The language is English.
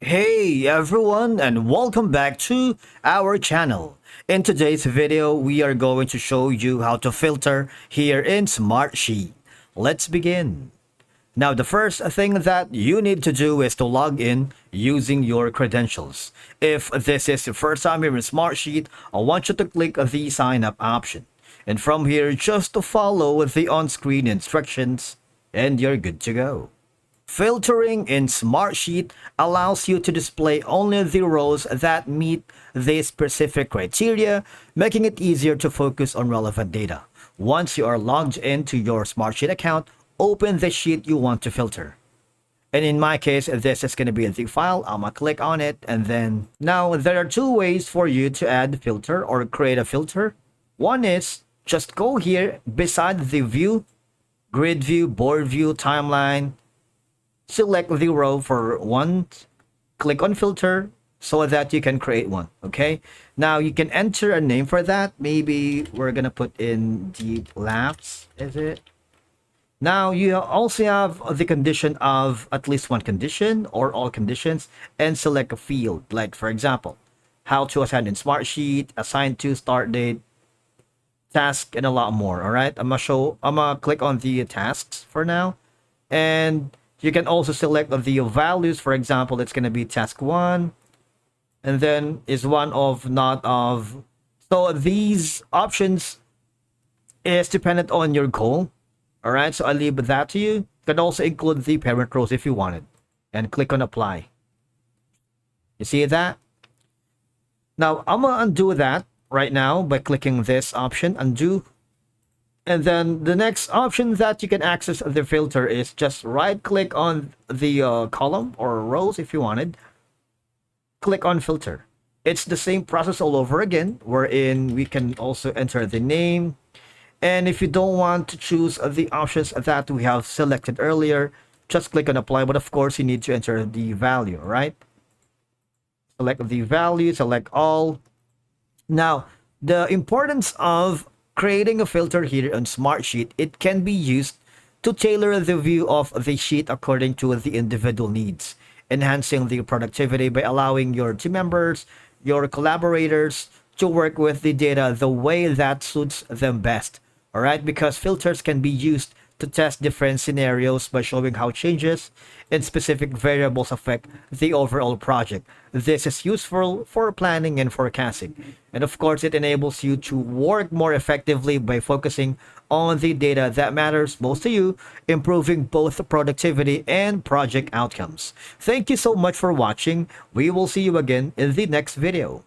Hey everyone, and welcome back to our channel. In today's video, we are going to show you how to filter here in Smartsheet. Let's begin. Now, the first thing that you need to do is to log in using your credentials. If this is your first time here in Smartsheet, I want you to click the sign up option. And from here, just to follow the on-screen instructions and you're good to go. Filtering in Smartsheet allows you to display only the rows that meet the specific criteria, making it easier to focus on relevant data. Once you are logged into your Smartsheet account, open the sheet you want to filter. And in my case, this is going to be the file. I'm going to click on it. And then now there are two ways for you to add filter or create a filter. One is just go here beside the view, grid view, board view, timeline. Select the row for one, click on filter so that you can create one. Okay, now you can enter a name for that. Maybe we're gonna put in deep laughs. Is it? Now you also have the condition of at least one condition or all conditions, and select a field, like for example how to assign in Smartsheet, assign to, start date, task, and a lot more. All right, I'm gonna click on the tasks for now, and you can also select the values. For example, it's going to be task 1, and then is one of, not of. So these options is dependent on your goal. All right, so I leave that to you. You can also include the parent rows if you wanted, and click on apply. You see that? Now I'm gonna undo that right now by clicking this option, undo. And then the next option that you can access the filter is just right click on the column or rows if you wanted. Click on filter. It's the same process all over again, wherein we can also enter the name. And if you don't want to choose the options that we have selected earlier, just click on apply. But of course, you need to enter the value, right? Select the value, select all. Now, the importance of creating a filter here on Smartsheet, it can be used to tailor the view of the sheet according to the individual needs, enhancing the productivity by allowing your team members, your collaborators to work with the data the way that suits them best. All right, because filters can be used to test different scenarios by showing how changes in specific variables affect the overall project. This is useful for planning and forecasting. And of course, it enables you to work more effectively by focusing on the data that matters most to you, improving both productivity and project outcomes. Thank you so much for watching. We will see you again in the next video.